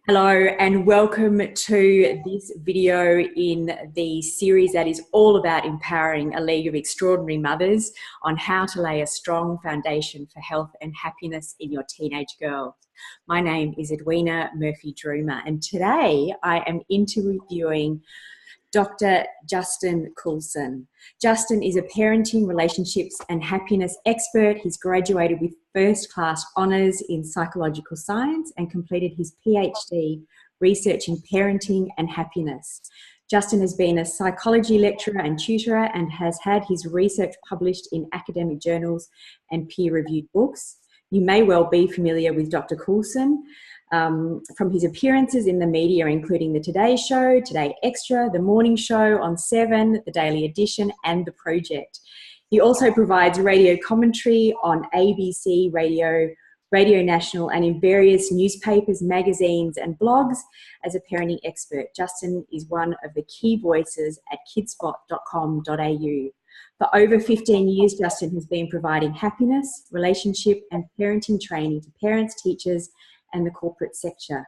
Hello and welcome to this video in the series that is all about empowering a league of extraordinary mothers on how to lay a strong foundation for health and happiness in your teenage girls. My name is Edwina Murphy-Droomer, and today I am interviewing Dr. Justin Coulson. Justin is a parenting, relationships and happiness expert. He's graduated with first-class honours in psychological science and completed his PhD researching parenting and happiness. Justin has been a psychology lecturer and tutor and has had his research published in academic journals and peer-reviewed books. You may well be familiar with Dr. Coulson from his appearances in the media, including the Today Show, Today Extra, The Morning Show on 7, The Daily Edition, and The Project. He also provides radio commentary on ABC Radio, Radio National, and in various newspapers, magazines, and blogs as a parenting expert. Justin is one of the key voices at kidspot.com.au. For over 15 years, Justin has been providing happiness, relationship, and parenting training to parents, teachers, and the corporate sector.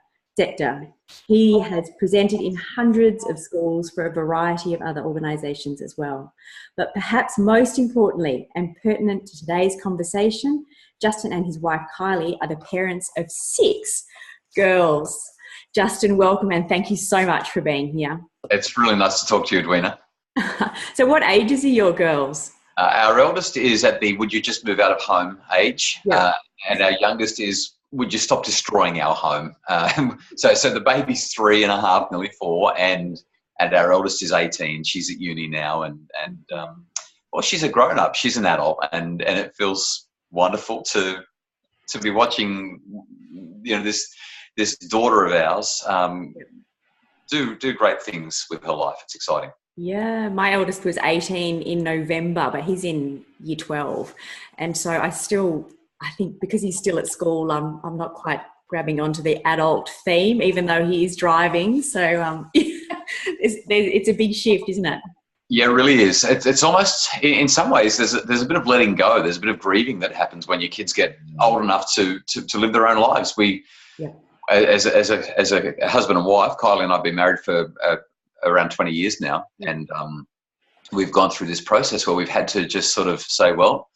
He has presented in hundreds of schools for a variety of other organisations as well. But perhaps most importantly and pertinent to today's conversation, Justin and his wife Kylie are the parents of 6 girls. Justin, welcome and thank you so much for being here. It's really nice to talk to you, Edwina. So what ages are your girls? Our eldest is at the would you just move out of home age, and our youngest is would you stop destroying our home? So the baby's 3.5, nearly 4, and our eldest is 18. She's at uni now, and well, she's a grown up. She's an adult, and it feels wonderful to be watching, this daughter of ours do great things with her life. It's exciting. Yeah, my eldest was 18 in November, but he's in year 12, and so I think because he's still at school, I'm not quite grabbing onto the adult theme, even though he is driving. So it's a big shift, isn't it? Yeah, it really is. It's almost, in some ways, there's a bit of letting go. There's a bit of grieving that happens when your kids get old enough to live their own lives. As a husband and wife, Kylie and I have been married for around 20 years now, and we've gone through this process where we've had to just sort of say, well,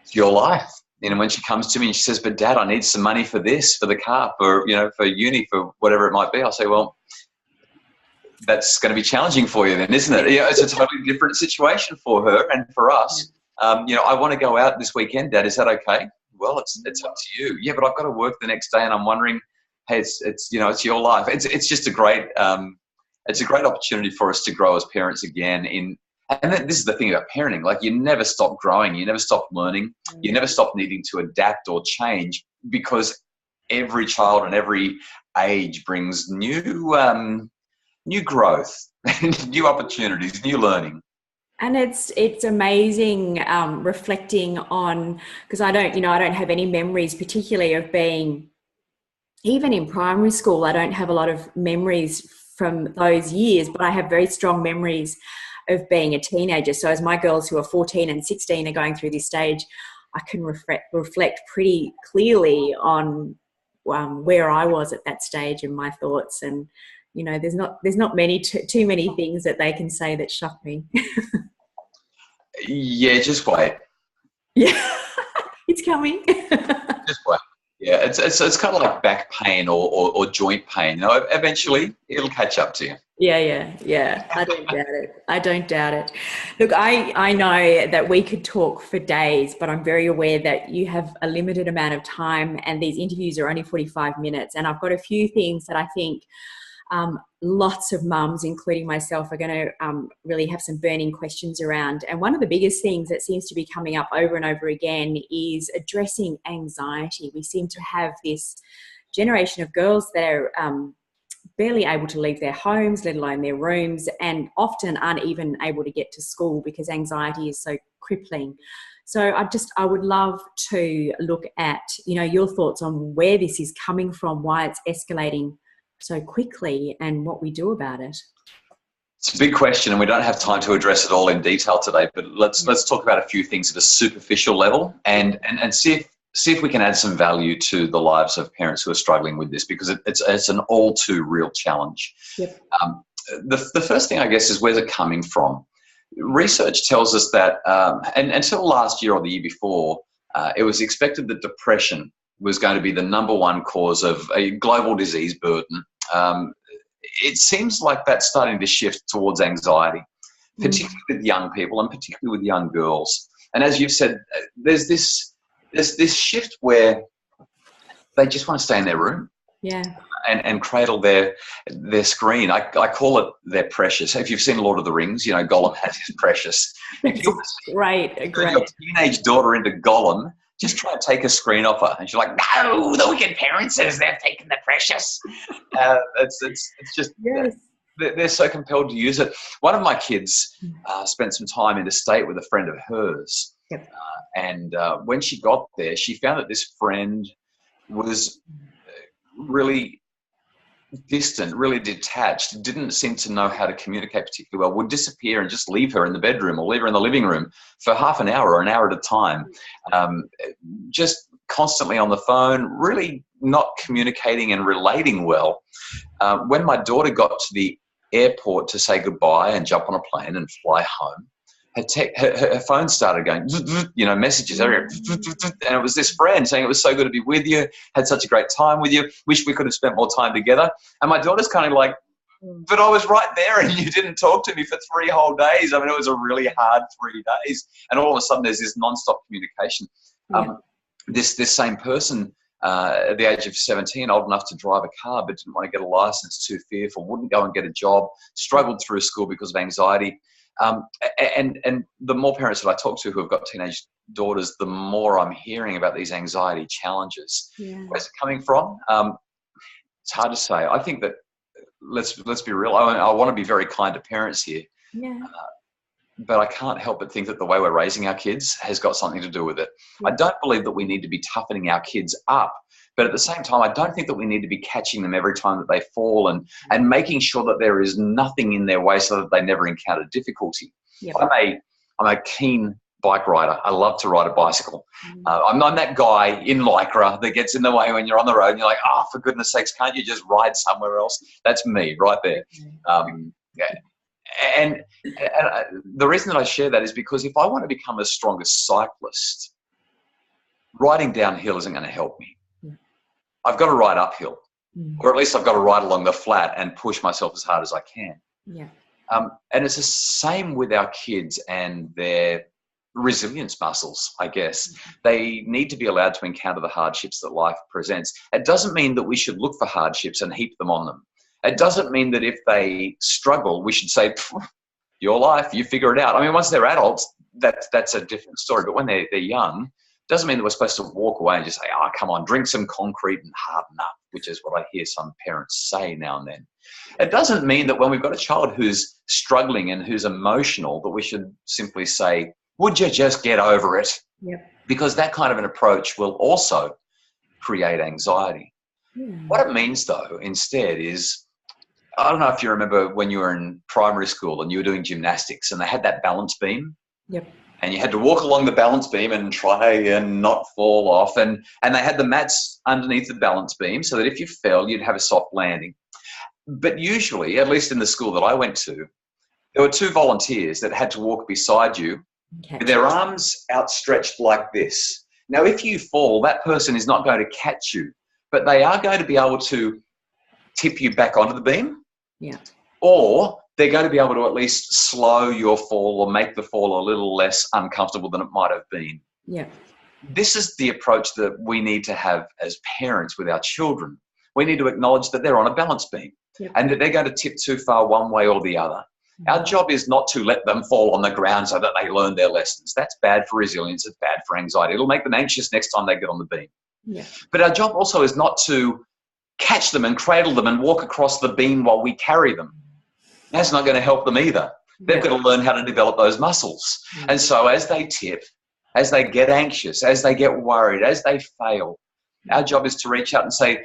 it's your life. When she comes to me and she says, but Dad, I need some money for this, for the car, for uni, for whatever it might be. I'll say, well, that's going to be challenging for you then, isn't it? It's a totally different situation for her and for us. I want to go out this weekend, Dad. Is that okay? Well, it's up to you. Yeah, but I've got to work the next day and I'm wondering, hey, it's your life. It's just a great opportunity for us to grow as parents again and this is the thing about parenting, like you never stop growing, you never stop learning, you never stop needing to adapt or change because every child and every age brings new growth, new opportunities, new learning. And it's amazing reflecting on, because I don't have any memories particularly of being, even in primary school, I don't have a lot of memories from those years, but I have very strong memories of being a teenager. So as my girls who are 14 and 16 are going through this stage, I can reflect pretty clearly on where I was at that stage and my thoughts. And, there's not too many things that they can say that shock me. Yeah, just wait. Yeah, it's coming. Just wait. Yeah, it's kind of like back pain or joint pain. Eventually it'll catch up to you. Yeah. I don't doubt it. Look, I know that we could talk for days, but I'm very aware that you have a limited amount of time and these interviews are only 45 minutes. And I've got a few things that I think lots of mums, including myself, are going to really have some burning questions around. And one of the biggest things that seems to be coming up over and over again is addressing anxiety. We seem to have this generation of girls that are barely able to leave their homes, let alone their rooms, and often aren't even able to get to school because anxiety is so crippling. So I would love to look at, your thoughts on where this is coming from, why it's escalating so quickly, and what we do about it. It's a big question, and we don't have time to address it all in detail today. But let's talk about a few things at a superficial level, and see if see if we can add some value to the lives of parents who are struggling with this, because it's an all too real challenge. Yep. The first thing, I guess, is where's it coming from? Research tells us that, and until last year or the year before, it was expected that depression was going to be the #1 cause of a global disease burden. It seems like that's starting to shift towards anxiety, particularly with young people and particularly with young girls. And as you've said, there's this shift where they just want to stay in their room. Yeah. And cradle their screen. I call it their precious. If you've seen Lord of the Rings, you know, Gollum has his precious. If you Great. your teenage daughter into Gollum, just try and take a screen off her. And she's like, no, the wicked parent says they've taken the precious. It's just, yes. They're so compelled to use it. One of my kids spent some time interstate with a friend of hers. Yep. And when she got there, she found that this friend was really distant, really detached, didn't seem to know how to communicate particularly well, would disappear and just leave her in the bedroom or leave her in the living room for half an hour or an hour at a time, just constantly on the phone, really not communicating and relating well. When my daughter got to the airport to say goodbye and jump on a plane and fly home, her phone started going, you know, messages everywhere. And it was this friend saying it was so good to be with you, had such a great time with you, wish we could have spent more time together. And my daughter's kind of like, but I was right there and you didn't talk to me for 3 whole days. I mean, it was a really hard 3 days. And all of a sudden there's this nonstop communication. This same person, at the age of 17, old enough to drive a car, but didn't want to get a license, too fearful, wouldn't go and get a job, struggled through school because of anxiety. And the more parents that I talk to who have got teenage daughters, the more I'm hearing about these anxiety challenges. Yeah. Where's it coming from? It's hard to say. I think that let's be real. I want to be very kind to parents here. Yeah. But I can't help but think that the way we're raising our kids has got something to do with it. Yeah. I don't believe that we need to be toughening our kids up. But at the same time, I don't think that we need to be catching them every time that they fall and making sure that there is nothing in their way so that they never encounter difficulty. Yep. I'm a keen bike rider. I love to ride a bicycle. I'm that guy in Lycra that gets in the way when you're on the road and you're like, oh, for goodness sakes, can't you just ride somewhere else? That's me right there. And the reason that I share that is because if I want to become a stronger cyclist, riding downhill isn't going to help me. I've got to ride uphill, or at least I've got to ride along the flat and push myself as hard as I can. Yeah. And it's the same with our kids and their resilience muscles, I guess. They need to be allowed to encounter the hardships that life presents. It doesn't mean that we should look for hardships and heap them on them. It doesn't mean that if they struggle, we should say, your life, you figure it out. I mean, once they're adults, that's a different story. But when they're young, doesn't mean that we're supposed to walk away and just say, oh, come on, drink some concrete and harden up, which is what I hear some parents say now and then. It doesn't mean that when we've got a child who's struggling and who's emotional that we should simply say, would you just get over it? Yep. Because that kind of an approach will also create anxiety. What it means, though, instead is, I don't know if you remember when you were in primary school and you were doing gymnastics and they had that balance beam. Yep. And you had to walk along the balance beam and try and not fall off. And they had the mats underneath the balance beam so that if you fell, you'd have a soft landing. But usually, at least in the school that I went to, there were 2 volunteers that had to walk beside you with their arms outstretched like this. Now, if you fall, that person is not going to catch you, but they are going to be able to tip you back onto the beam. Yeah. Or they're going to be able to at least slow your fall or make the fall a little less uncomfortable than it might have been. Yeah. This is the approach that we need to have as parents with our children. We need to acknowledge that they're on a balance beam and that they're going to tip too far one way or the other. Our job is not to let them fall on the ground so that they learn their lessons. That's bad for resilience. It's bad for anxiety. It'll make them anxious next time they get on the beam. Yeah. But our job also is not to catch them and cradle them and walk across the beam while we carry them. That's not going to help them either. They've got to learn how to develop those muscles. And so as they tip, as they get anxious, as they get worried, as they fail, our job is to reach out and say,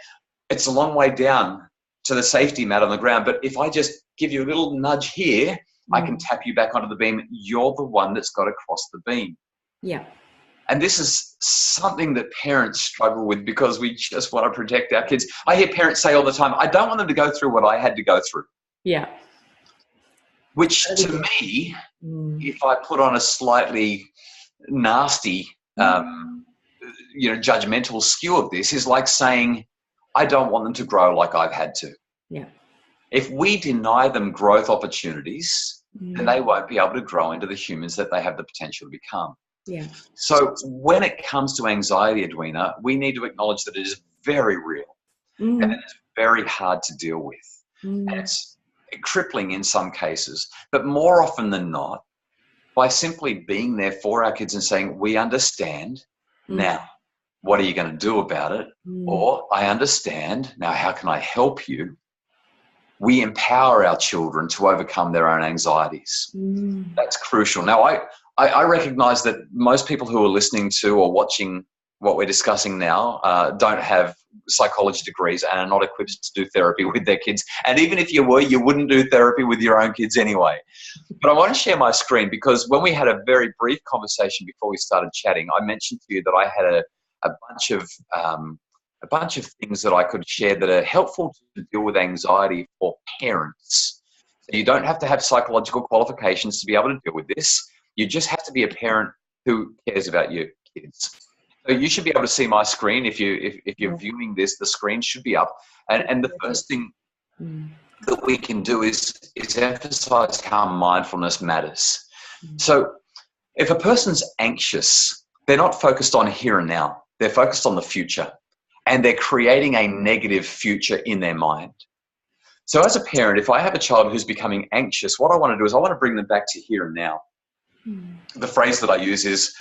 it's a long way down to the safety mat on the ground, but if I just give you a little nudge here, I can tap you back onto the beam. You're the one that's got to cross the beam. Yeah. And this is something that parents struggle with because we just want to protect our kids. I hear parents say all the time, I don't want them to go through what I had to go through. Yeah. Which to me, if I put on a slightly nasty, judgmental skew of this, is like saying, I don't want them to grow like I've had to. Yeah. If we deny them growth opportunities, then they won't be able to grow into the humans that they have the potential to become. Yeah. So when it comes to anxiety, Edwina, we need to acknowledge that it is very real and it's very hard to deal with. And it's crippling in some cases, but more often than not, by simply being there for our kids and saying, we understand, now what are you going to do about it? Or I understand, now how can I help you? We empower our children to overcome their own anxieties. That's crucial. Now, I recognize that most people who are listening to or watching what we're discussing now don't have psychology degrees and are not equipped to do therapy with their kids. And even if you were, you wouldn't do therapy with your own kids anyway. But I want to share my screen because when we had a very brief conversation before we started chatting, I mentioned to you that I had a bunch of things that I could share that are helpful to deal with anxiety for parents. So you don't have to have psychological qualifications to be able to deal with this. You just have to be a parent who cares about your kids. So you should be able to see my screen. If you're viewing this, the screen should be up. And the first thing that we can do is emphasize how mindfulness matters. So if a person's anxious, they're not focused on here and now. They're focused on the future. And they're creating a negative future in their mind. So as a parent, if I have a child who's becoming anxious, what I want to do is I want to bring them back to here and now. The phrase that I use is,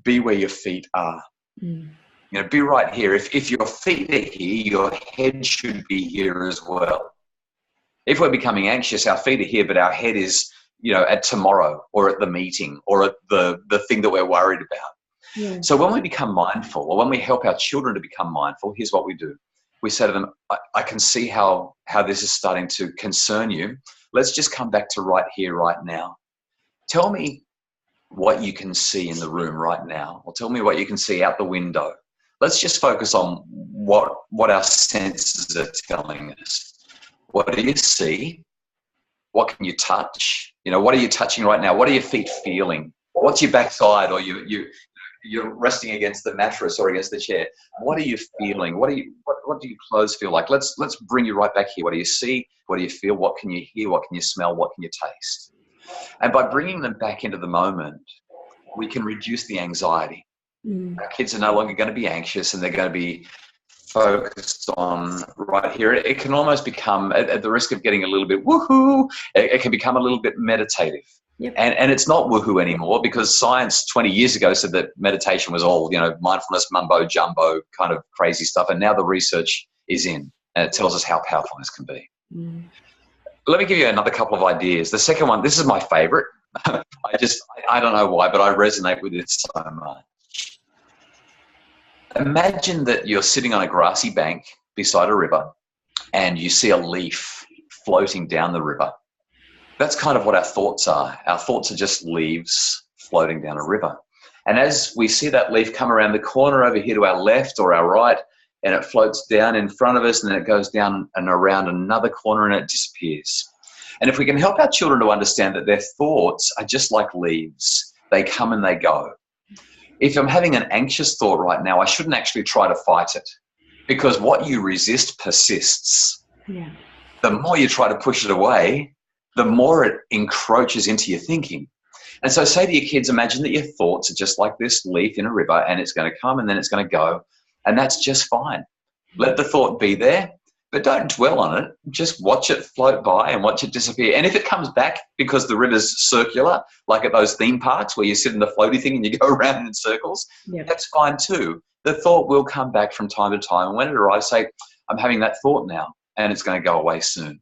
be where your feet are. Be right here. If your feet are here, your head should be here as well. If we're becoming anxious, our feet are here, but our head is, at tomorrow or at the meeting or at the thing that we're worried about. Yeah. So when we become mindful, or when we help our children to become mindful, here's what we do. We say to them, I can see how this is starting to concern you. Let's just come back to right here, right now. Tell me what you can see in the room right now, or tell me what you can see out the window. Let's just focus on what our senses are telling us. What do you see? What can you touch? What are you touching right now? What are your feet feeling? What's your backside, or you're resting against the mattress or against the chair? What are you feeling? What do your clothes feel like? Let's bring you right back here. What do you see? What do you feel? What can you hear? What can you smell? What can you taste? And by bringing them back into the moment, we can reduce the anxiety. Our kids are no longer going to be anxious, and they're going to be focused on right here. It can almost become, at the risk of getting a little bit woohoo, it can become a little bit meditative. Yep. And it's not woohoo anymore, because science 20 years ago said that meditation was all, mindfulness, mumbo jumbo kind of crazy stuff. And now the research is in, and it tells us how powerful this can be. Let me give you another couple of ideas. The second one, this is my favorite. I don't know why, but I resonate with it so much. Imagine that you're sitting on a grassy bank beside a river and you see a leaf floating down the river. That's kind of what our thoughts are. Our thoughts are just leaves floating down a river. And as we see that leaf come around the corner over here to our left or our right, and it floats down in front of us, and then it goes down and around another corner and it disappears. And if we can help our children to understand that their thoughts are just like leaves, they come and they go. If I'm having an anxious thought right now, I shouldn't actually try to fight it, because what you resist persists. Yeah. The more you try to push it away, the more it encroaches into your thinking. And so say to your kids, imagine that your thoughts are just like this leaf in a river, and it's going to come and then it's going to go, and that's just fine. Let the thought be there, but don't dwell on it. Just watch it float by and watch it disappear. And if it comes back because the river's circular, like at those theme parks where you sit in the floaty thing and you go around in circles, that's fine too. The thought will come back from time to time. And when it arrives, say, I'm having that thought now, and it's going to go away soon.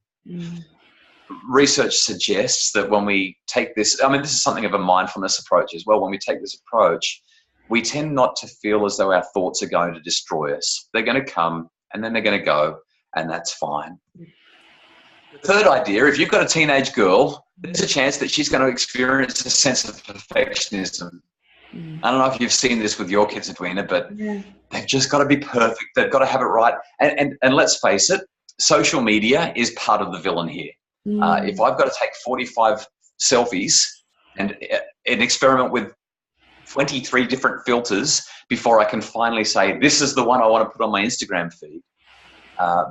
Research suggests that when we take this, this is something of a mindfulness approach as well. When we take this approach, we tend not to feel as though our thoughts are going to destroy us. They're going to come and then they're going to go, and that's fine. The third idea, if you've got a teenage girl, there's a chance that she's going to experience a sense of perfectionism. I don't know if you've seen this with your kids, Edwina, but they've just got to be perfect. They've got to have it right. And let's face it, social media is part of the villain here. If I've got to take 45 selfies and experiment with 23 different filters before I can finally say, this is the one I want to put on my Instagram feed,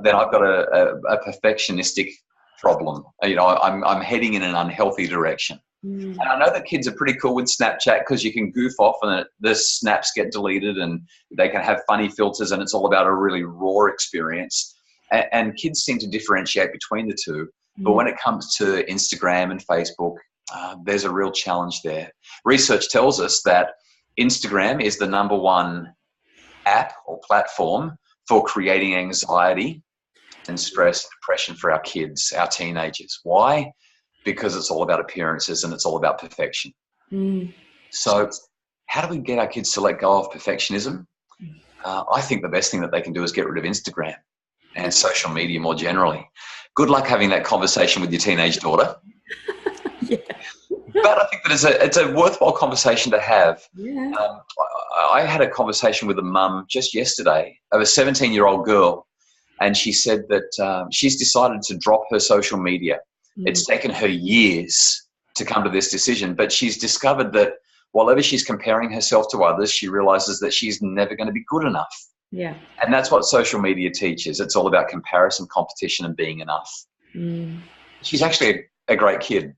then I've got a perfectionistic problem. I'm heading in an unhealthy direction. And I know that kids are pretty cool with Snapchat because you can goof off and the snaps get deleted and they can have funny filters and it's all about a really raw experience. And kids seem to differentiate between the two. But when it comes to Instagram and Facebook, there's a real challenge there. Research tells us that Instagram is the #1 app or platform for creating anxiety and stress and depression for our kids, our teenagers. Why? Because it's all about appearances and it's all about perfection. So how do we get our kids to let go of perfectionism? I think the best thing that they can do is get rid of Instagram and social media more generally. Good luck having that conversation with your teenage daughter. But I think that it's a worthwhile conversation to have. I had a conversation with a mum just yesterday of a 17-year-old girl, and she said that she's decided to drop her social media. It's taken her years to come to this decision, but she's discovered that while ever she's comparing herself to others, she realizes that she's never going to be good enough. And that's what social media teaches. It's all about comparison, competition, and being enough. She's actually a great kid.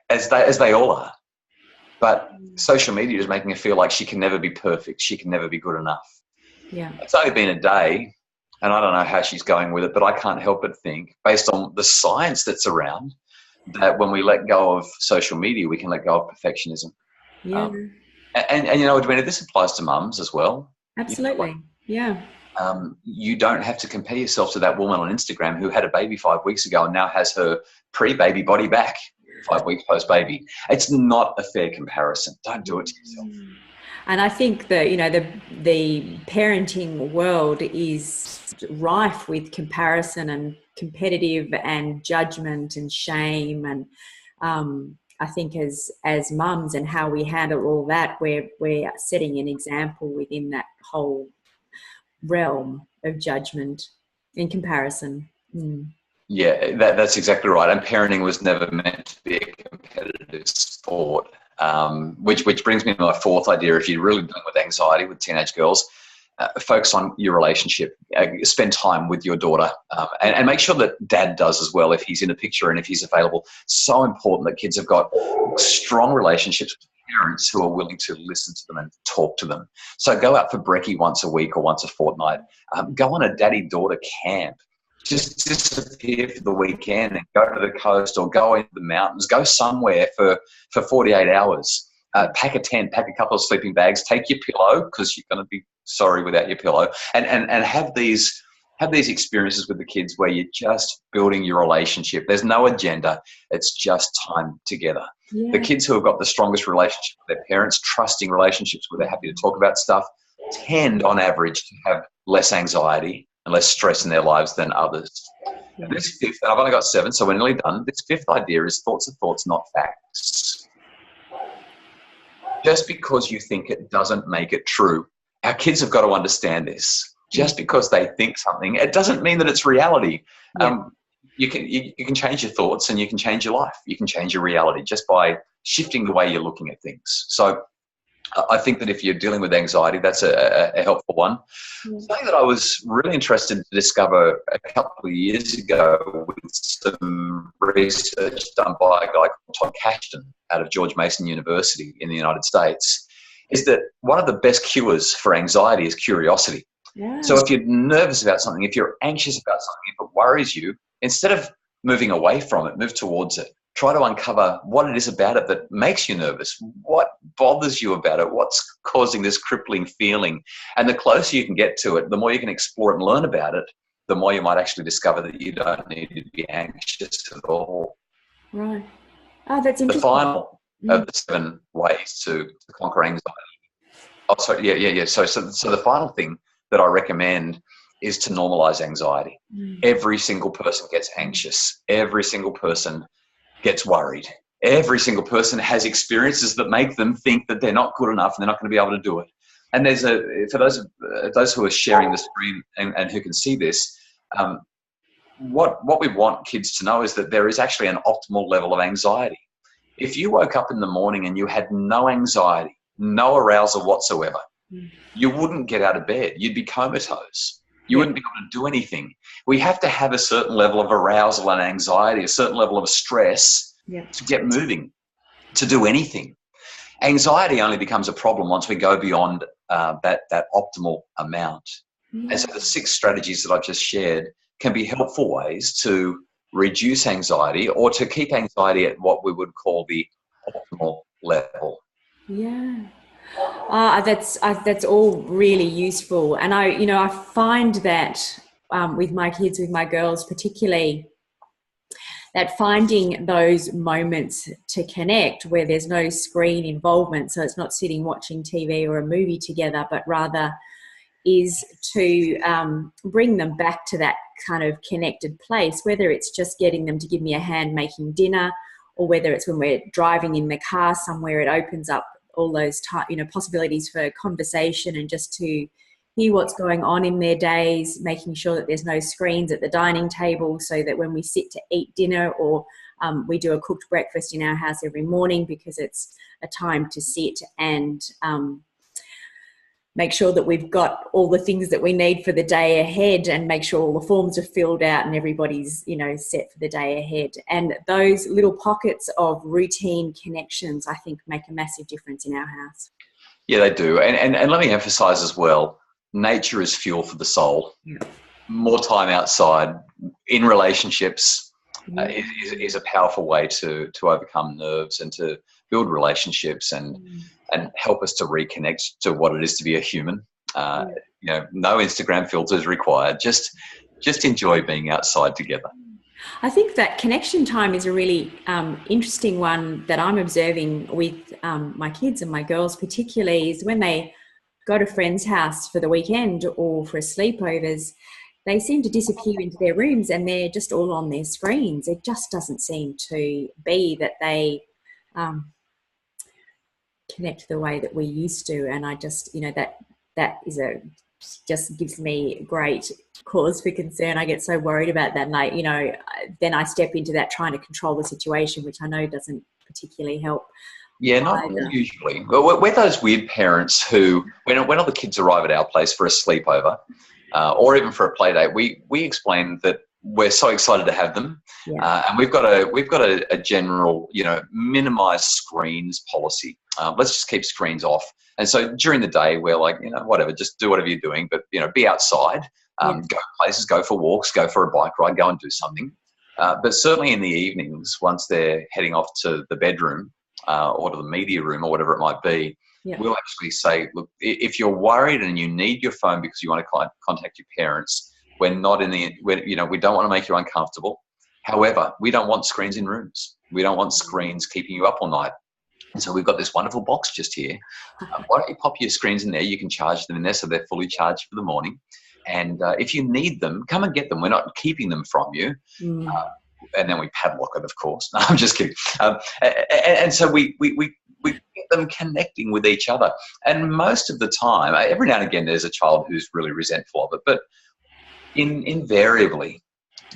As they all are. But social media is making her feel like she can never be perfect. She can never be good enough. It's only been a day, and I don't know how she's going with it, but I can't help but think, based on the science that's around, that when we let go of social media, we can let go of perfectionism. And Edwina, this applies to mums as well. Absolutely. You don't have to compare yourself to that woman on Instagram who had a baby 5 weeks ago and now has her pre-baby body back 5 weeks post-baby. It's not a fair comparison. Don't do it to yourself. And I think that, the parenting world is rife with comparison and competitive and judgment and shame. And I think as mums and how we handle all that, we're setting an example within that whole realm of judgment and comparison. Yeah, that's exactly right. And parenting was never meant to be a competitive sport, which brings me to my fourth idea. If you're really dealing with anxiety with teenage girls, focus on your relationship. Spend time with your daughter, and make sure that dad does as well if he's in the picture and if he's available. So important that kids have got strong relationships with parents who are willing to listen to them and talk to them. So go out for brekkie once a week or once a fortnight. Go on a daddy-daughter camp. Just disappear for the weekend and go to the coast or go into the mountains. Go somewhere for 48 hours. Pack a tent, pack a couple of sleeping bags, take your pillow because you're going to be sorry without your pillow, and have these experiences with the kids where you're just building your relationship. There's no agenda. It's just time together. The kids who have got the strongest relationship with their parents, trusting relationships where they're happy to talk about stuff, tend on average to have less anxiety and less stress in their lives than others. And this fifth, and I've only got 7, so we're nearly done. This fifth idea is thoughts are thoughts, not facts. Just because you think it doesn't make it true. Our kids have got to understand this. Just because they think something, it doesn't mean that it's reality. You can change your thoughts and you can change your life. You can change your reality just by shifting the way you're looking at things. So I think that if you're dealing with anxiety, that's a helpful one. Something that I was really interested to discover a couple of years ago with some research done by a guy called Todd Kashdan out of George Mason University in the United States is that one of the best cures for anxiety is curiosity. So if you're nervous about something, if you're anxious about something, if it worries you, instead of moving away from it, move towards it. Try to uncover what it is about it that makes you nervous. What bothers you about it? What's causing this crippling feeling? And the closer you can get to it, the more you can explore it and learn about it, the more you might actually discover that you don't need to be anxious at all. Right. Oh, that's interesting. The final of the 7 ways to conquer anxiety. Oh, sorry. Yeah. So the final thing that I recommend is to normalize anxiety. Every single person gets anxious. Every single person gets worried. every single person has experiences that make them think that they're not good enough and they're not going to be able to do it. And for those who are sharing the screen and who can see this, what we want kids to know is that there is actually an optimal level of anxiety. If you woke up in the morning and you had no anxiety, no arousal whatsoever, you wouldn't get out of bed. You'd be comatose. You wouldn't be able to do anything. We have to have a certain level of arousal and anxiety, a certain level of stress to get moving, to do anything. Anxiety only becomes a problem once we go beyond that optimal amount. And so the 6 strategies that I've just shared can be helpful ways to reduce anxiety or to keep anxiety at what we would call the optimal level. Yeah. That's all really useful. And I find that with my kids, with my girls particularly, that finding those moments to connect where there's no screen involvement, so it's not sitting watching TV or a movie together, but rather is to bring them back to that kind of connected place, whether it's just getting them to give me a hand making dinner, or whether it's when we're driving in the car somewhere. It opens up all those possibilities for conversation and just to hear what's going on in their days, making sure that there's no screens at the dining table, so that when we sit to eat dinner, or we do a cooked breakfast in our house every morning because it's a time to sit and make sure that we've got all the things that we need for the day ahead, and make sure all the forms are filled out and everybody's, set for the day ahead. And those little pockets of routine connections, I think, make a massive difference in our house. Yeah, they do. And let me emphasize as well, nature is fuel for the soul. Yeah. More time outside in relationships is a powerful way to overcome nerves and to build relationships and help us to reconnect to what it is to be a human. No Instagram filters required. Just enjoy being outside together. I think that connection time is a really interesting one that I'm observing with my kids and my girls particularly, is when they go to a friend's house for the weekend or for sleepovers, they seem to disappear into their rooms and they're just all on their screens. It just doesn't seem to be that they connect the way that we used to. And I just, that is just gives me great cause for concern. I get so worried about that. And then I step into that trying to control the situation, which I know doesn't particularly help. Yeah, not usually. Well, we're those weird parents who, when all the kids arrive at our place for a sleepover or even for a play date, we explain that we're so excited to have them, and we've got a general, minimize screens policy. Let's just keep screens off. And so during the day, we're like, whatever, just do whatever you're doing, but be outside, go places, go for walks, go for a bike ride, go and do something. But certainly in the evenings, once they're heading off to the bedroom or to the media room or whatever it might be, we'll actually say, look, if you're worried and you need your phone because you want to contact your parents, we don't want to make you uncomfortable. However, we don't want screens in rooms. We don't want screens keeping you up all night. And so we've got this wonderful box just here. Why don't you pop your screens in there? You can charge them in there so they're fully charged for the morning. And if you need them, come and get them. We're not keeping them from you. And then we padlock it, of course. No, I'm just kidding. And so we get them connecting with each other. And most of the time, every now and again, there's a child who's really resentful of it. But invariably,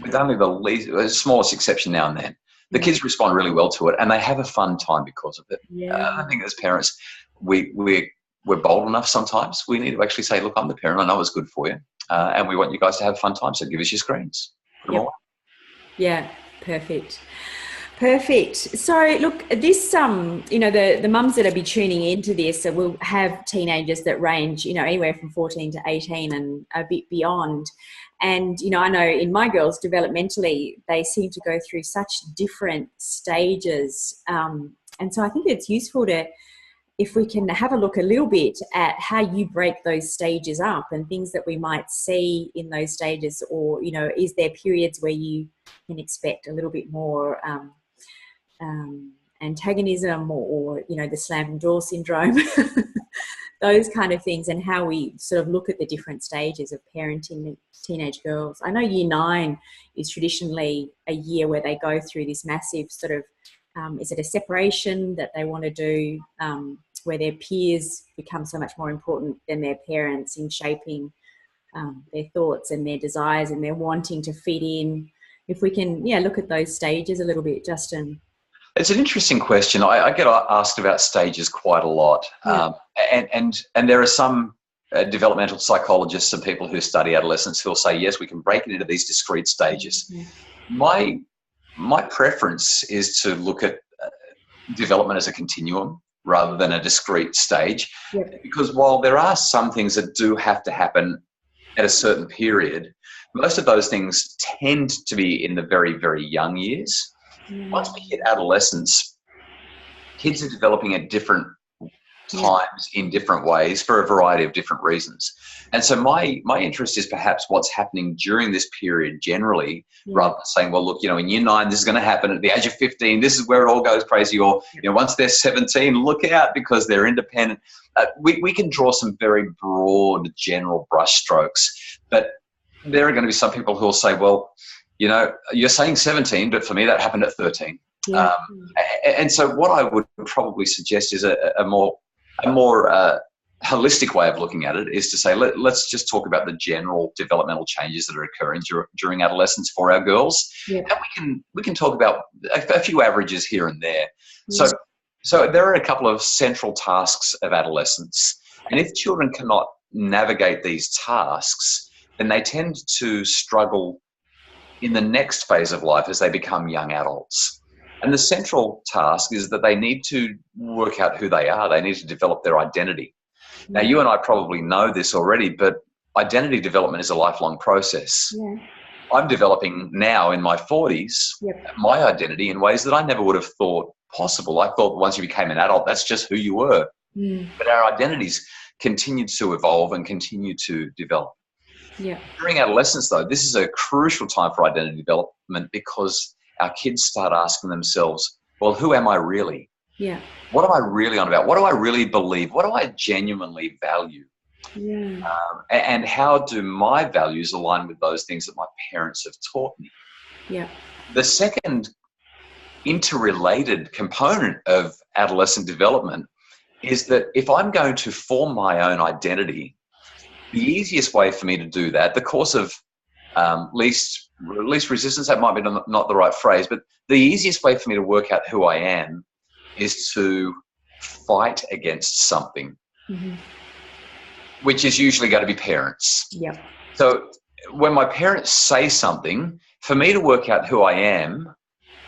with only the smallest exception now and then, the kids respond really well to it, and they have a fun time because of it. I think as parents, we're bold enough sometimes. We need to actually say, look, I'm the parent. I know it's good for you, and we want you guys to have fun time, so give us your screens. Yeah, perfect. So look, this, the mums that'll be tuning into this, so we'll have teenagers that range, anywhere from 14 to 18 and a bit beyond. And, I know in my girls, developmentally, they seem to go through such different stages. And so I think it's useful if we can have a look a little bit at how you break those stages up and things that we might see in those stages, or, is there periods where you can expect a little bit more antagonism or the slam door syndrome, those kind of things, and how we sort of look at the different stages of parenting teenage girls. I know year 9 is traditionally a year where they go through this massive sort of Is it a separation that they want to do, where their peers become so much more important than their parents in shaping their thoughts and their desires and their wanting to fit in? If we can, look at those stages a little bit, Justin. It's an interesting question. I get asked about stages quite a lot. Yeah. And there are some developmental psychologists and people who study adolescence who will say, yes, we can break it into these discrete stages. Mm-hmm. My preference is to look at development as a continuum rather than a discrete stage. Yep. Because while there are some things that do have to happen at a certain period, most of those things tend to be in the very, very young years. Once we hit adolescence, kids are developing at different times in different ways for a variety of different reasons. And so my interest is perhaps what's happening during this period generally, rather than saying, well, look, in year 9, this is going to happen. At the age of 15, this is where it all goes crazy. Or, once they're 17, look out because they're independent. We can draw some very broad general brushstrokes, but there are going to be some people who will say, well, you're saying 17, but for me that happened at 13. Yeah. And so what I would probably suggest is a more holistic way of looking at it is to say, let's just talk about the general developmental changes that are occurring during adolescence for our girls. Yeah. And we can talk about a few averages here and there. Yeah. So there are a couple of central tasks of adolescence. And if children cannot navigate these tasks, then they tend to struggle in the next phase of life as they become young adults. And the central task is that they need to work out who they are. They need to develop their identity. Now, you and I probably know this already, but identity development is a lifelong process. Yeah. I'm developing now in my 40s my identity in ways that I never would have thought possible. I thought once you became an adult, that's just who you were. But our identities continue to evolve and continue to develop. Yeah. During adolescence, though, this is a crucial time for identity development because our kids start asking themselves, well, who am I really? Yeah. What am I really on about? What do I really believe? What do I genuinely value? Yeah. And how do my values align with those things that my parents have taught me? Yeah. The second interrelated component of adolescent development is that if I'm going to form my own identity, the easiest way for me to do that, the course of least resistance, that might be not the right phrase, but the easiest way for me to work out who I am is to fight against something, which is usually going to be parents. Yeah. So when my parents say something, for me to work out who I am,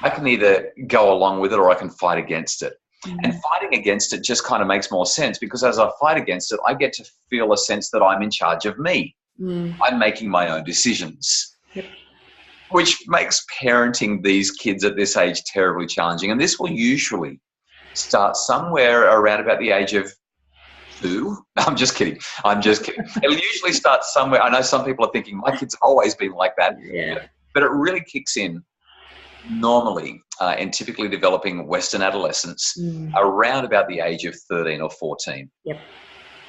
I can either go along with it or I can fight against it. And fighting against it just kind of makes more sense because as I fight against it, I get to feel a sense that I'm in charge of me. I'm making my own decisions, which makes parenting these kids at this age terribly challenging. And this will usually start somewhere around about the age of 2. I'm just kidding. It'll usually start somewhere. I know some people are thinking, my kid's always been like that. Yeah. But it really kicks in normally in typically developing Western adolescents around about the age of 13 or 14. Yep.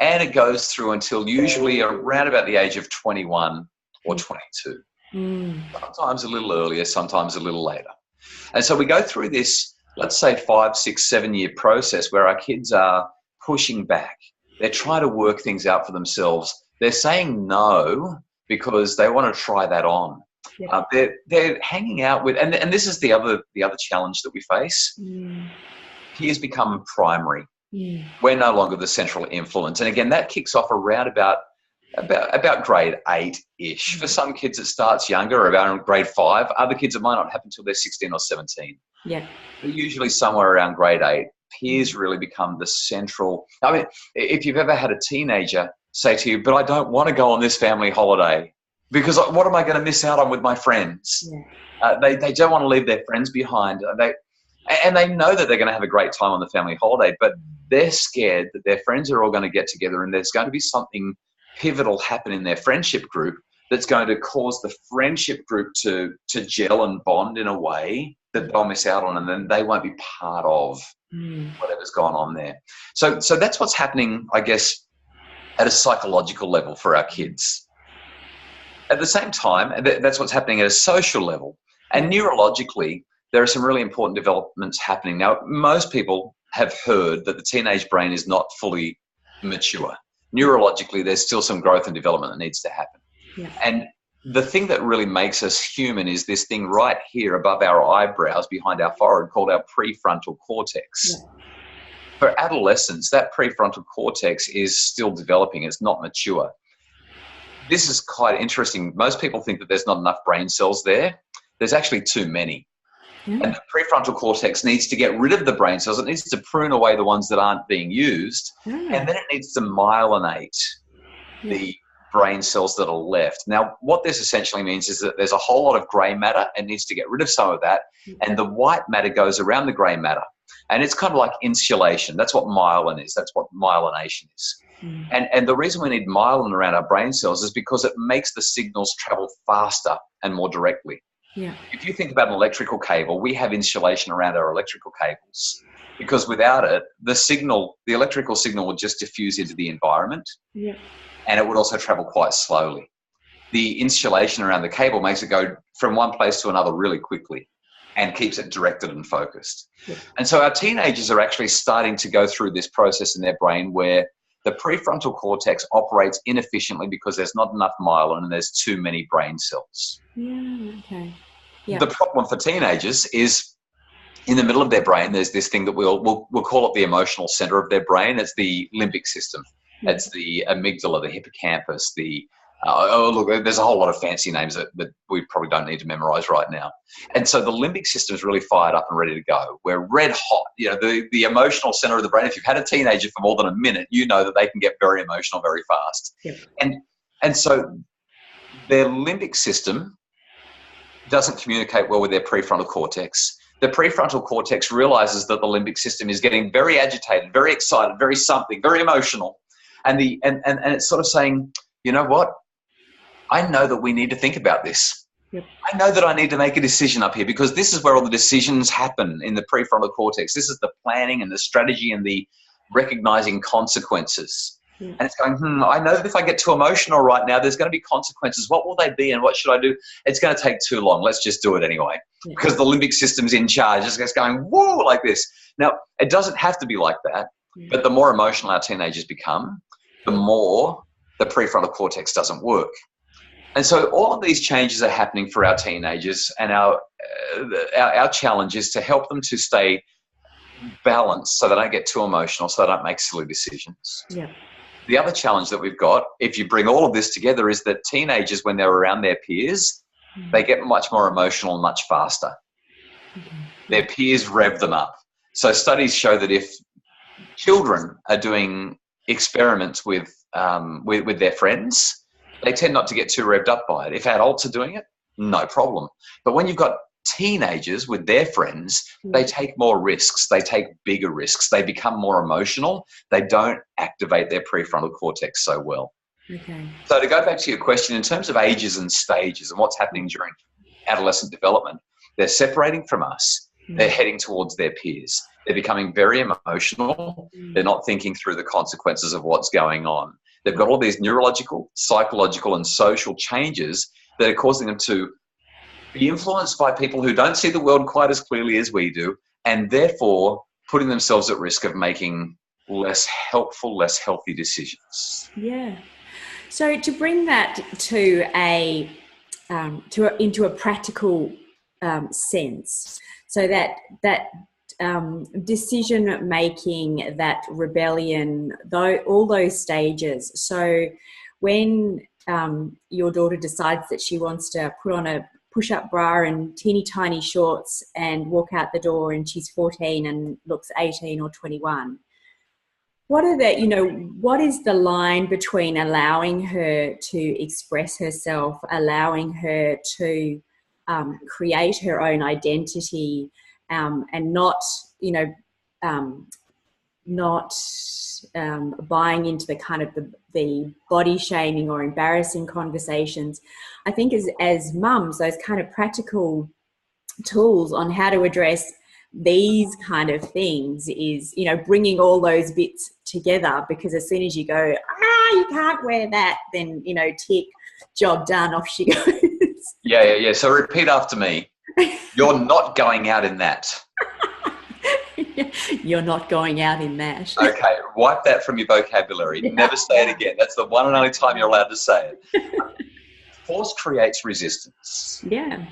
And it goes through until usually around about the age of 21 or 22. Sometimes a little earlier, sometimes a little later. And so we go through this, let's say 5, 6, 7 year process where our kids are pushing back. They're trying to work things out for themselves. They're saying no because they want to try that on. Yeah. They're hanging out with, and this is the other challenge that we face. Peers become primary. We're no longer the central influence, and again, that kicks off around about grade 8-ish. For some kids, it starts younger, around grade 5. Other kids, it might not happen until they're 16 or 17. Yeah, but usually somewhere around grade 8, peers really become the central. I mean, if you've ever had a teenager say to you, "But I don't want to go on this family holiday." Because what am I going to miss out on with my friends? Yeah. They don't want to leave their friends behind. And they know that they're going to have a great time on the family holiday, but they're scared that their friends are all going to get together and there's going to be something pivotal happen in their friendship group that's going to cause the friendship group to gel and bond in a way that they'll miss out on, and then they won't be part of whatever's gone on there. So that's what's happening, I guess, at a psychological level for our kids. At the same time, that's what's happening at a social level. And neurologically, there are some really important developments happening. Now, most people have heard that the teenage brain is not fully mature. Neurologically, there's still some growth and development that needs to happen. Yeah. And the thing that really makes us human is this thing right here above our eyebrows, behind our forehead, called our prefrontal cortex. Yeah. For adolescents, that prefrontal cortex is still developing. It's not mature. This is quite interesting. Most people think that there's not enough brain cells there. There's actually too many. Yeah. And the prefrontal cortex needs to get rid of the brain cells. It needs to prune away the ones that aren't being used. And then it needs to myelinate the brain cells that are left. Now, what this essentially means is that there's a whole lot of grey matter and needs to get rid of some of that. And the white matter goes around the grey matter. And it's kind of like insulation. That's what myelin is. That's what myelination is. And the reason we need myelin around our brain cells is because it makes the signals travel faster and more directly. Yeah. If you think about an electrical cable, we have insulation around our electrical cables because without it, the electrical signal would just diffuse into the environment. Yeah. And it would also travel quite slowly. The insulation around the cable makes it go from one place to another really quickly and keeps it directed and focused. Yeah. And so our teenagers are actually starting to go through this process in their brain where the prefrontal cortex operates inefficiently because there's not enough myelin and there's too many brain cells. Yeah, okay. Yeah. The problem for teenagers is in the middle of their brain, there's this thing that we'll call it the emotional center of their brain. It's the limbic system. It's the amygdala, the hippocampus, there's a whole lot of fancy names that we probably don't need to memorize right now. And so the limbic system is really fired up and ready to go. We're red hot. The emotional center of the brain, if you've had a teenager for more than a minute, you know that they can get very emotional very fast. Yeah. And so their limbic system doesn't communicate well with their prefrontal cortex. The prefrontal cortex realizes that the limbic system is getting very agitated, very excited, very something, very emotional. And it's sort of saying, you know what? I know that we need to think about this. Yep. I know that I need to make a decision up here because this is where all the decisions happen in the prefrontal cortex. This is the planning and the strategy and the recognizing consequences. Yeah. And it's going, I know that if I get too emotional right now, there's going to be consequences. What will they be and what should I do? It's going to take too long. Let's just do it anyway. Yeah. Because the limbic system's in charge. It's just going, whoa, like this. Now, it doesn't have to be like that. Yeah. But the more emotional our teenagers become, the more the prefrontal cortex doesn't work. And so all of these changes are happening for our teenagers, and our challenge is to help them to stay balanced so they don't get too emotional, so they don't make silly decisions. Yeah. The other challenge that we've got, if you bring all of this together, is that teenagers, when they're around their peers, they get much more emotional and much faster. Their peers rev them up. So studies show that if children are doing experiments with their friends, they tend not to get too revved up by it. If adults are doing it, no problem. But when you've got teenagers with their friends, they take more risks. They take bigger risks. They become more emotional. They don't activate their prefrontal cortex so well. Okay. So to go back to your question, in terms of ages and stages and what's happening during adolescent development, they're separating from us. They're heading towards their peers. They're becoming very emotional. They're not thinking through the consequences of what's going on. They've got all these neurological, psychological, and social changes that are causing them to be influenced by people who don't see the world quite as clearly as we do, and therefore putting themselves at risk of making less helpful, less healthy decisions. Yeah. So to bring that to into a practical sense, so that decision making, that rebellion, all those stages. So when your daughter decides that she wants to put on a push-up bra and teeny tiny shorts and walk out the door, and she's 14 and looks 18 or 21, what is the line between allowing her to express herself, allowing her to create her own identity, and not buying into the kind of the body shaming or embarrassing conversations? I think as mums, those kind of practical tools on how to address these kind of things is, bringing all those bits together, because as soon as you go, you can't wear that, then, tick, job done, off she goes. Yeah. So repeat after me. You're not going out in that. You're not going out in that. Okay, wipe that from your vocabulary. Yeah. Never say it again. That's the one and only time you're allowed to say it. Force creates resistance. Yeah.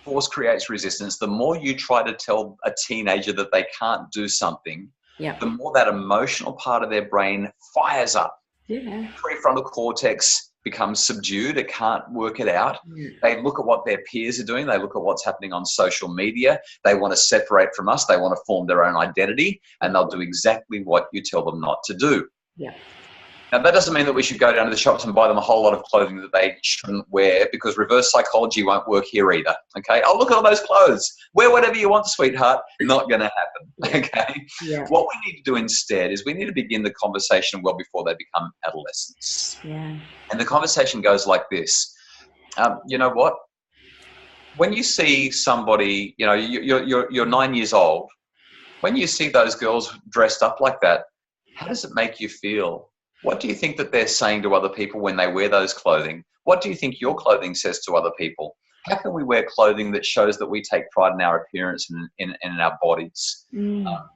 Force creates resistance. The more you try to tell a teenager that they can't do something, the more that emotional part of their brain fires up. Yeah. Prefrontal cortex becomes subdued. It can't work it out. They look at what their peers are doing. They look at what's happening on social media. They want to separate from us. They want to form their own identity, and they'll do exactly what you tell them not to do. Yeah. Now, that doesn't mean that we should go down to the shops and buy them a whole lot of clothing that they shouldn't wear, because reverse psychology won't work here either, okay? Oh, look at all those clothes. Wear whatever you want, sweetheart. Not going to happen, okay? Yeah. What we need to do instead is we need to begin the conversation well before they become adolescents. Yeah. And the conversation goes like this. You know what? When you see somebody, you know, you're 9 years old, when you see those girls dressed up like that, how does it make you feel? What do you think that they're saying to other people when they wear those clothing? What do you think your clothing says to other people? How can we wear clothing that shows that we take pride in our appearance and in our bodies? Now,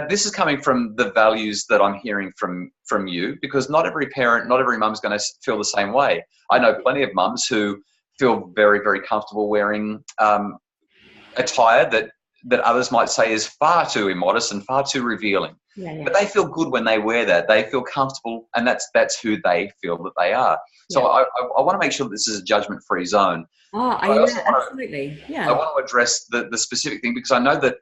this is coming from the values that I'm hearing from you, because not every parent, not every mum's going to feel the same way. I know plenty of mums who feel very, very comfortable wearing attire that others might say is far too immodest and far too revealing. But they feel good when they wear that. They feel comfortable, and that's who they feel that they are. So I want to make sure that this is a judgment-free zone. Oh, absolutely. Yeah. I want to address the specific thing, because I know that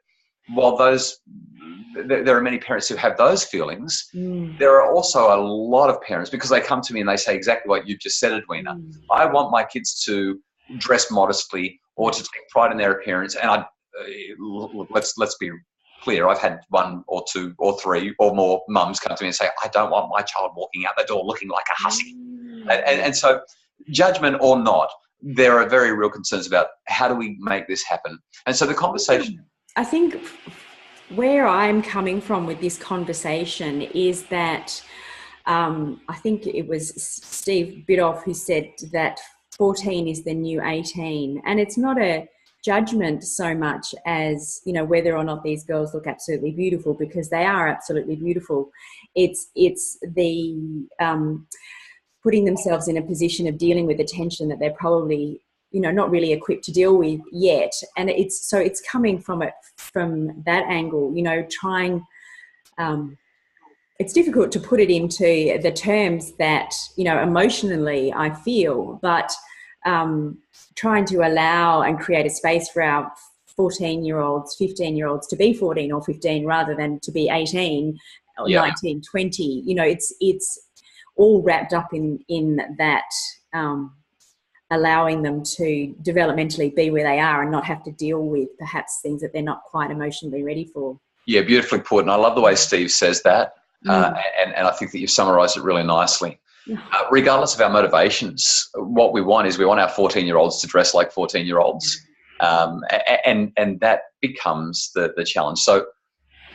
while there are many parents who have those feelings, there are also a lot of parents, because they come to me and they say exactly what you just said, Edwina. I want my kids to dress modestly or to take pride in their appearance, and let's be clear, I've had one or two or three or more mums come to me and say, I don't want my child walking out the door looking like a hussy. And so, judgment or not, there are very real concerns about how do we make this happen. And so the conversation... I think where I'm coming from with this conversation is that I think it was Steve Biddulph who said that 14 is the new 18. And it's not a judgment so much as, you know, whether or not these girls look absolutely beautiful, because they are absolutely beautiful. It's the putting themselves in a position of dealing with attention that they're probably, you know, not really equipped to deal with yet. And it's coming from that angle, you know, trying, it's difficult to put it into the terms that, you know, emotionally I feel, but trying to allow and create a space for our 14-year-olds, 15-year-olds to be 14 or 15 rather than to be 18 or 19, 20. You know, it's all wrapped up in that, allowing them to developmentally be where they are and not have to deal with perhaps things that they're not quite emotionally ready for. Yeah, beautifully put. And I love the way Steve says that. And I think that you've summarised it really nicely. Regardless of our motivations, what we want is we want our 14-year-olds to dress like 14-year-olds. And that becomes the challenge. So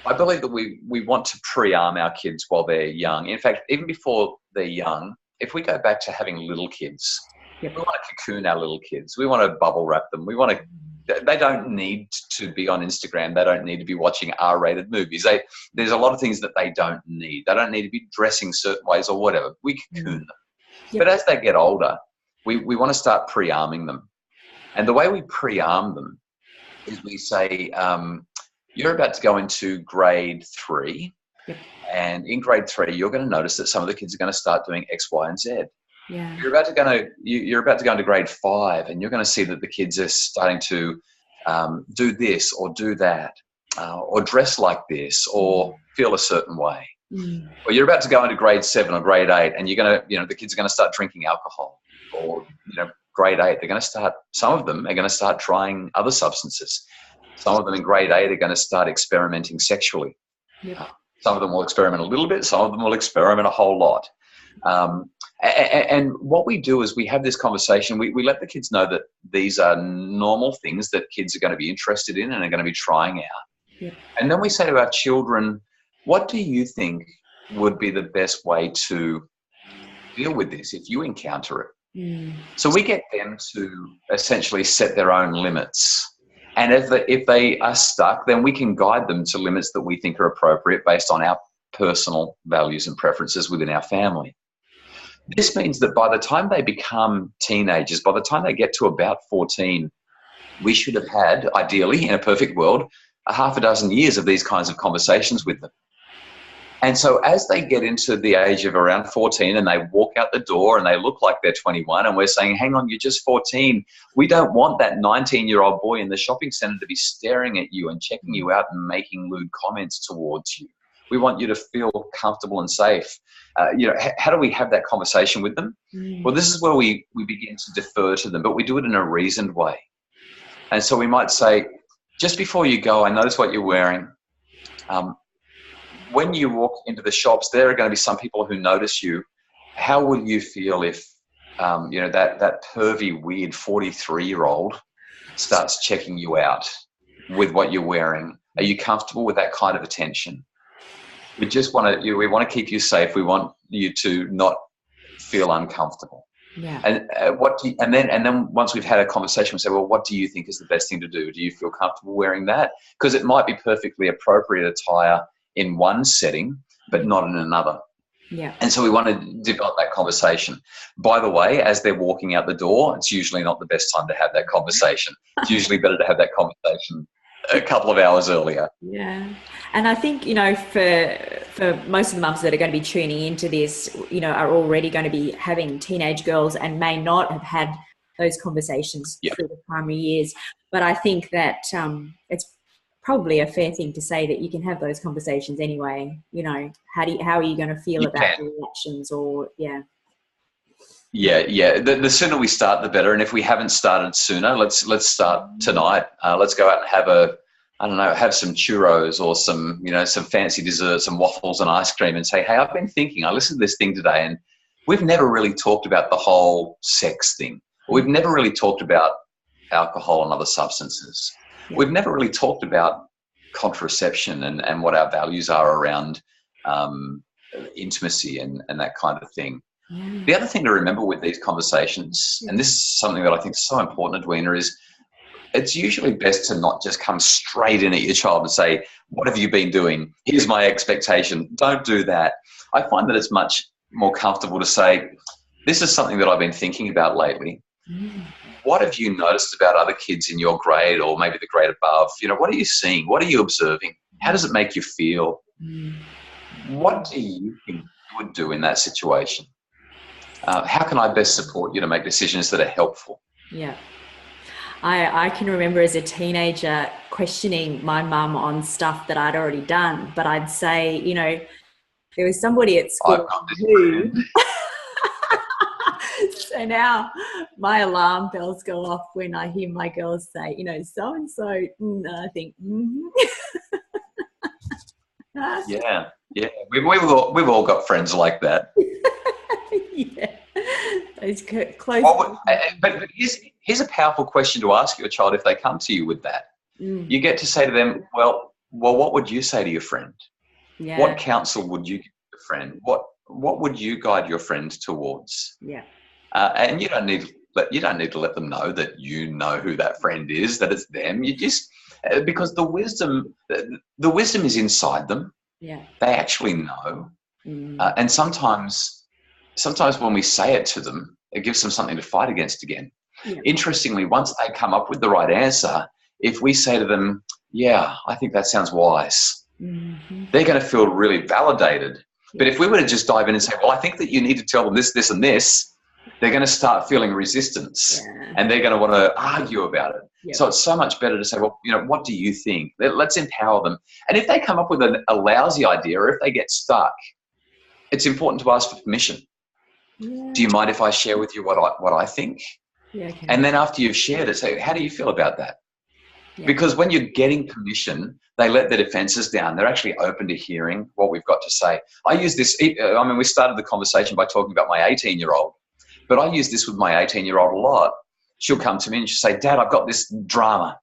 I believe that we want to pre-arm our kids while they're young. In fact, even before they're young, if we go back to having little kids, we want to cocoon our little kids. We want to bubble wrap them. They don't need to be on Instagram. They don't need to be watching R-rated movies. There's a lot of things that they don't need. They don't need to be dressing certain ways or whatever. We cocoon them. But as they get older, we want to start pre-arming them. And the way we pre-arm them is we say, you're about to go into grade 3. And in grade 3, you're going to notice that some of the kids are going to start doing X, Y, and Z. You're about to go into grade 5, and you're going to see that the kids are starting to do this or do that, or dress like this, or feel a certain way. Or you're about to go into grade 7 or grade 8, and you're going to, you know, the kids are going to start drinking alcohol. Or, you know, grade 8, some of them are going to start trying other substances. Some of them in grade 8 are going to start experimenting sexually. Some of them will experiment a little bit. Some of them will experiment a whole lot. And what we do is we have this conversation. We let the kids know that these are normal things that kids are going to be interested in and are going to be trying out. And then we say to our children, what do you think would be the best way to deal with this if you encounter it? So we get them to essentially set their own limits. And if they are stuck, then we can guide them to limits that we think are appropriate based on our personal values and preferences within our family. This means that by the time they become teenagers, by the time they get to about 14, we should have had, ideally, in a perfect world, a half a dozen years of these kinds of conversations with them. And so as they get into the age of around 14 and they walk out the door and they look like they're 21 and we're saying, hang on, you're just 14. We don't want that 19-year-old boy in the shopping centre to be staring at you and checking you out and making lewd comments towards you. We want you to feel comfortable and safe. How do we have that conversation with them? Well, this is where we begin to defer to them, but we do it in a reasoned way. And so we might say, just before you go, I notice what you're wearing. When you walk into the shops, there are going to be some people who notice you. How will you feel if, that pervy, weird 43-year-old starts checking you out with what you're wearing? Are you comfortable with that kind of attention? We just want to, we want to keep you safe. We want you to not feel uncomfortable. Yeah. And then once we've had a conversation, we say, well, what do you think is the best thing to do? Do you feel comfortable wearing that? Because it might be perfectly appropriate attire in one setting, but not in another. Yeah. And so we want to develop that conversation. By the way, as they're walking out the door, it's usually not the best time to have that conversation. It's usually better to have that conversation a couple of hours earlier. Yeah. And I think, for most of the mums that are going to be tuning into this, are already going to be having teenage girls and may not have had those conversations through the primary years. But I think that it's probably a fair thing to say that you can have those conversations anyway. How are you going to feel about the reactions Yeah. The sooner we start, the better. And if we haven't started sooner, let's start tonight. Let's go out and have some churros or some fancy desserts, some waffles and ice cream, and say, hey, I've been thinking, I listened to this thing today, and we've never really talked about the whole sex thing. We've never really talked about alcohol and other substances. Yeah. We've never really talked about contraception and what our values are around intimacy and that kind of thing. Yeah. The other thing to remember with these conversations, and this is something that I think is so important, Edwina, is it's usually best to not just come straight in at your child and say, what have you been doing? Here's my expectation. Don't do that. I find that it's much more comfortable to say, this is something that I've been thinking about lately. What have you noticed about other kids in your grade or maybe the grade above? What are you seeing? What are you observing? How does it make you feel? What do you think you would do in that situation? How can I best support you to make decisions that are helpful? Yeah. I can remember as a teenager questioning my mum on stuff that I'd already done, but I'd say, there was somebody at school who... So now my alarm bells go off when I hear my girls say, so-and-so, and I think, Yeah. We've all got friends like that. Yeah. Those close. But here's a powerful question to ask your child if they come to you with that. You get to say to them, well, what would you say to your friend? Yeah. What counsel would you give your friend? What would you guide your friend towards? Yeah. And you don't need to let them know that you know who that friend is, that it's them. You just because the wisdom is inside them. Yeah. They actually know. And sometimes when we say it to them, it gives them something to fight against again. Yeah. Interestingly, once they come up with the right answer, if we say to them, yeah, I think that sounds wise, they're going to feel really validated. Yeah. But if we were to just dive in and say, well, I think that you need to tell them this, this, and this, they're going to start feeling resistance and they're going to want to argue about it. Yep. So it's so much better to say, well, what do you think? Let's empower them. And if they come up with a lousy idea or if they get stuck, it's important to ask for permission. Yeah. Do you mind if I share with you what I think? Yeah, okay. And then after you've shared it, say, how do you feel about that? Yeah. Because when you're getting permission, they let their defenses down. They're actually open to hearing what we've got to say. I use this, we started the conversation by talking about my 18-year-old, but I use this with my 18-year-old a lot. She'll come to me and she'll say, Dad, I've got this drama.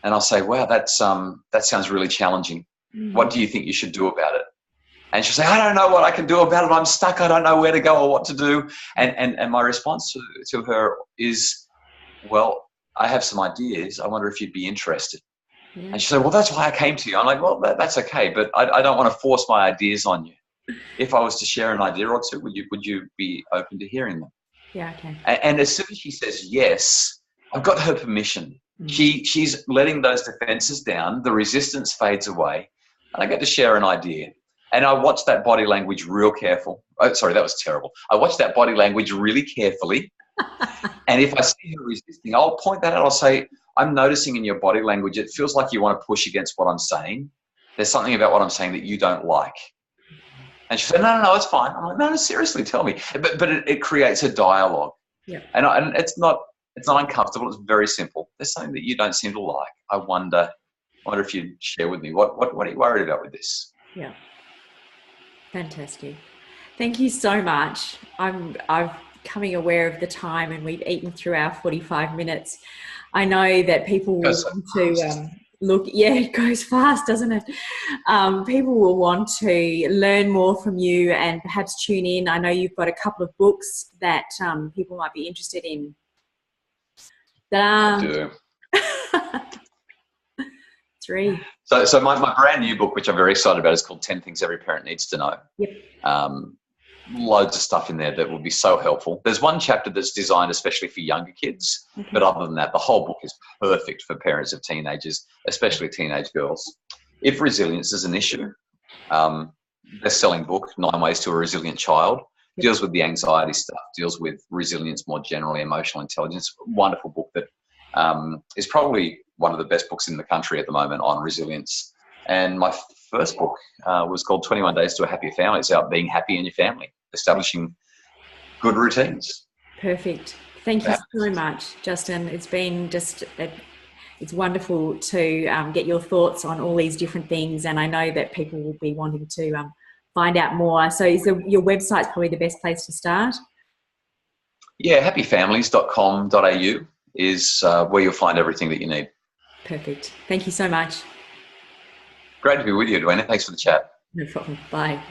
And I'll say, wow, that sounds really challenging. What do you think you should do about it? And she'll say, I don't know what I can do about it. I'm stuck. I don't know where to go or what to do. And my response to her is, well, I have some ideas. I wonder if you'd be interested. Yeah. And she said, well, that's why I came to you. I'm like, well, that's okay, but I don't want to force my ideas on you. If I was to share an idea or two, would you be open to hearing them? Yeah, okay. And as soon as she says yes, I've got her permission. She's letting those defenses down. The resistance fades away. And I get to share an idea. And I watch that body language real careful. Oh, sorry, that was terrible. I watch that body language really carefully. And if I see her resisting, I'll point that out. I'll say, I'm noticing in your body language, it feels like you want to push against what I'm saying. There's something about what I'm saying that you don't like. And she said, no, it's fine. I'm like, no, seriously, tell me. But it creates a dialogue. Yeah. And it's not uncomfortable. It's very simple. There's something that you don't seem to like. I wonder if you'd share with me. What are you worried about with this? Yeah. Fantastic. Thank you so much. I'm becoming aware of the time, and we've eaten through our 45 minutes. I know that people will want to look. Yeah, it goes fast, doesn't it? People will want to learn more from you and perhaps tune in. I know you've got a couple of books that people might be interested in. I do. 3. So my brand new book, which I'm very excited about, is called 10 Things Every Parent Needs to Know. Yep. Loads of stuff in there that will be so helpful. There's one chapter that's designed especially for younger kids, but other than that, the whole book is perfect for parents of teenagers, especially teenage girls. If resilience is an issue, best-selling book, 9 Ways to a Resilient Child, deals with the anxiety stuff, deals with resilience more generally, emotional intelligence. Wonderful book that is probably one of the best books in the country at the moment on resilience. And my first book was called 21 Days to a Happier Family. It's about being happy in your family, establishing good routines. Perfect. Thank you so much, Justin. It's been it's wonderful to get your thoughts on all these different things. And I know that people will be wanting to find out more. So your website's probably the best place to start? Yeah, happyfamilies.com.au is where you'll find everything that you need. Perfect. Thank you so much. Great to be with you, Edwina. Thanks for the chat. No problem. Bye.